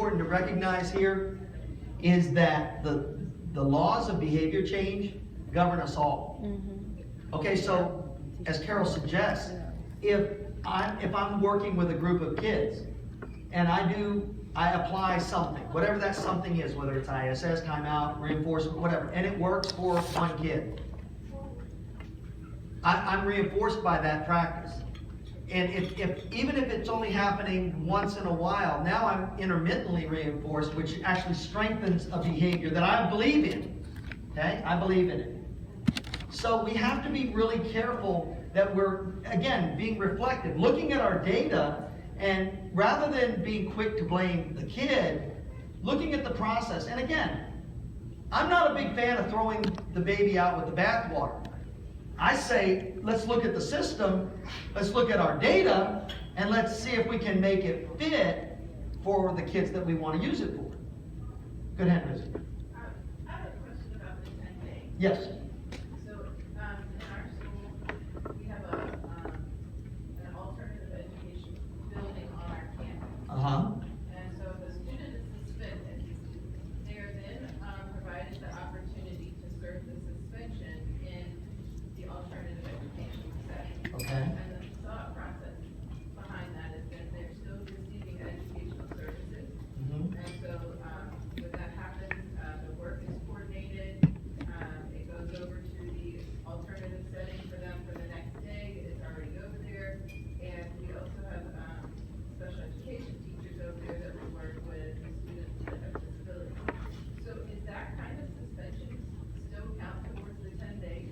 important to recognize here is that the laws of behavior change govern us all. Okay, so as Carol suggests, if I'm working with a group of kids and I apply something, whatever that something is, whether it's ISS, timeout, reinforcement, whatever, and it works for one kid, I'm reinforced by that practice. And even if it's only happening once in a while, now I'm intermittently reinforced, which actually strengthens a behavior that I believe in. Okay? I believe in it. So we have to be really careful that we're, again, being reflective, looking at our data, and rather than being quick to blame the kid, looking at the process. And again, I'm not a big fan of throwing the baby out with the bathwater. I say, let's look at the system, let's look at our data, and let's see if we can make it fit for the kids that we want to use it for. Good hand, Liz. I have a question about the 10 days. Yes. So, in our school, we have an alternative education building on our campus. And so if a student is suspended, they are then provided the opportunity to serve the suspension in the alternative education setting. Okay. And the thought process behind that is that they're still receiving educational services. And so when that happens, the work is coordinated, it goes over to the alternative setting for them for the next day, it's already over there. And we also have special education teachers over there that will work with students that have disabilities. So is that kind of suspension still count towards the 10 days?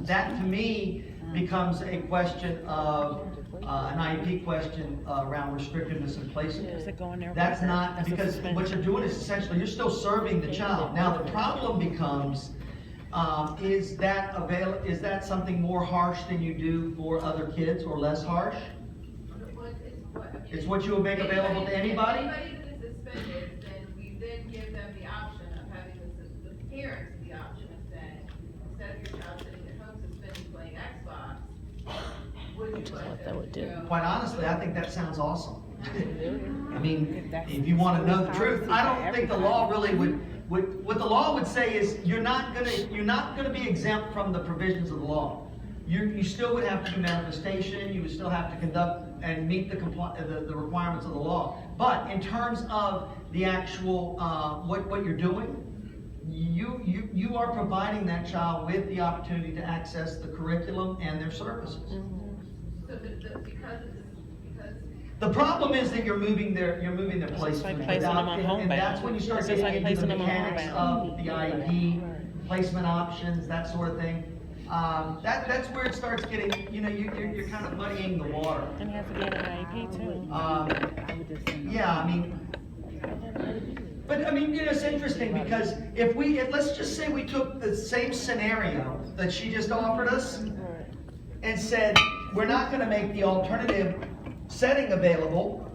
That to me becomes a question of an IEP question around restrictiveness and placement. That's not, because what you're doing is essentially you're still serving the child. Now the problem becomes, is that something more harsh than you do for other kids or less harsh? It's what you would make available to anybody? Anybody that is suspended, then we then give them the option of having the parents the option of saying, instead of your child sitting at home suspended playing Xbox, would you like them to go? Quite honestly, I think that sounds awesome. I mean, if you want to know the truth, I don't think the law really would, what the law would say is you're not gonna be exempt from the provisions of the law. You still would have to do manifestation, you would still have to conduct and meet the requirements of the law. But in terms of the actual, what you're doing, you are providing that child with the opportunity to access the curriculum and their services. So because the problem is that you're moving their placement, like placing them on home and that's when you start getting like into placing the them on home mechanics base. of the IEP, placement options, that sort of thing. That's where it starts getting, you're kind of muddying the water. And it has to be in an IEP too. Yeah, I mean, but I mean, it's interesting because let's just say we took the same scenario that she just offered us and said, we're not gonna make the alternative setting available.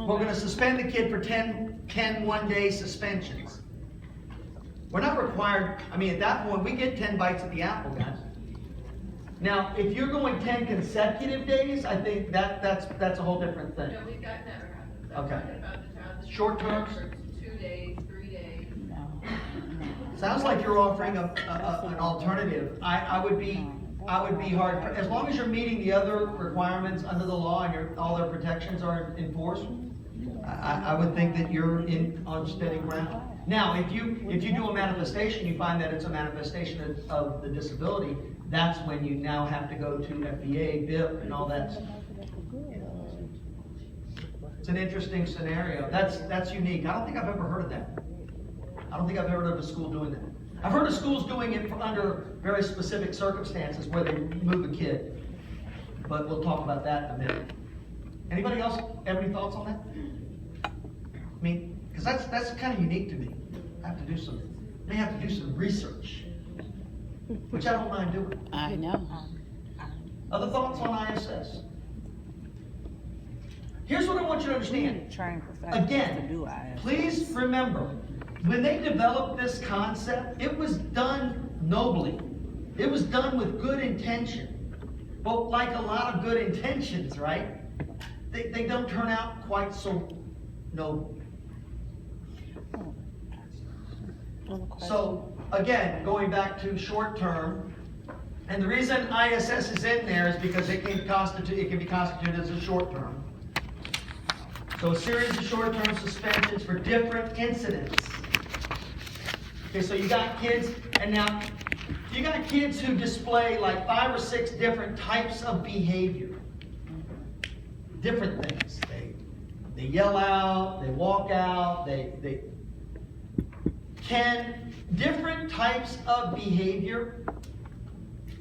We're gonna suspend the kid for 10 one-day suspensions. We're not required, I mean, at that point, we get 10 bites at the apple, guys. Now, if you're going 10 consecutive days, I think that's a whole different thing. no, that never happens. I'm Okay. talking about the child that's Short terms? for 2 days, 3 days. Sounds like you're offering an alternative. I would be hard, as long as you're meeting the other requirements under the law and all their protections are enforced, I would think that you're on steady ground. Now, if you do a manifestation, you find that it's a manifestation of the disability, that's when you now have to go to FBA, BIP, and all that. It's an interesting scenario. That's unique. I don't think I've ever heard of that. I don't think I've ever heard of a school doing that. I've heard of schools doing it under very specific circumstances where they move a kid. But we'll talk about that in a minute. Anybody else have any thoughts on that? I mean, because that's kind of unique to me. I have to do some research, which I don't mind doing. I know. Other thoughts on ISS? Here's what I want you to understand. Again, please remember, when they developed this concept, it was done nobly. It was done with good intention. But like a lot of good intentions, right? They don't turn out quite so no. So, So, again, going back to short term, and the reason ISS is in there is because it can be constituted as a short term. So a series of short-term suspensions for different incidents. Okay, so you got kids, and now you got kids who display like 5 or 6 different types of behavior. Different things. They yell out, they walk out, they can different types of behavior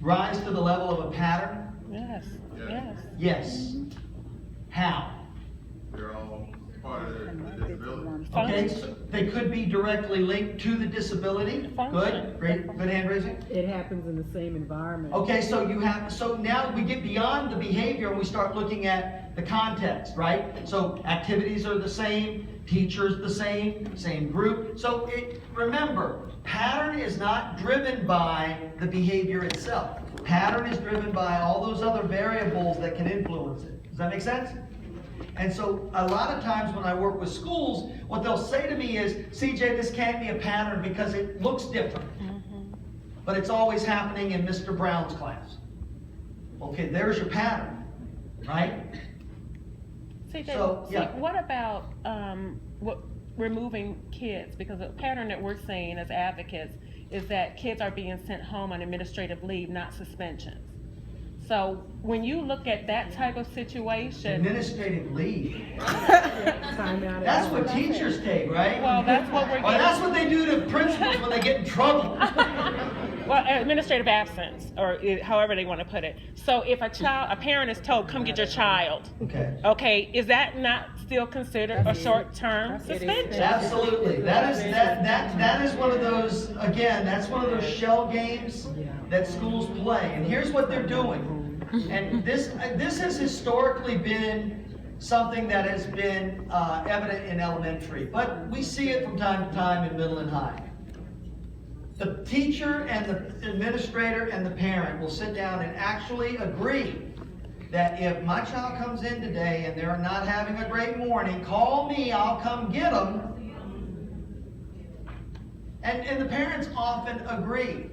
rise to the level of a pattern? yes, yes. Yes. How? They're all part of the disability. Okay, so they could be directly linked to the disability. Good, great, good hand raising. It happens in the same environment. Okay, so now we get beyond the behavior and we start looking at the context, right? So activities are the same, teachers the same group. So remember, pattern is not driven by the behavior itself. Pattern is driven by all those other variables that can influence it. Does that make sense? And so a lot of times when I work with schools, what they'll say to me is, CJ, this can't be a pattern because it looks different. But it's always happening in Mr. Brown's class. Okay, there's your pattern, right? CJ, So, yeah. what about removing kids? Because the pattern that we're seeing as advocates is that kids are being sent home on administrative leave, not suspensions. So when you look at that type of situation, Administrative leave. Time out. That's what teachers take, right? well, that's what we're Well, getting. that's what they do to principals when they get in trouble. Well, administrative absence, or however they want to put it. So if a parent is told, come get your child, Okay. is that not still considered a short-term suspension? Absolutely. That is one of those, again, that's one of those shell games that schools play. And here's what they're doing. And this has historically been something that has been evident in elementary, but we see it from time to time in middle and high. The teacher and the administrator and the parent will sit down and actually agree that if my child comes in today and they're not having a great morning, call me, I'll come get them. And the parents often agree.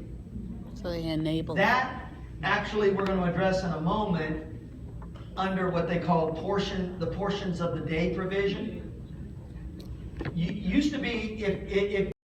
So they enable. That, actually, we're going to address in a moment under what they call the portions of the day provision. Used to be, if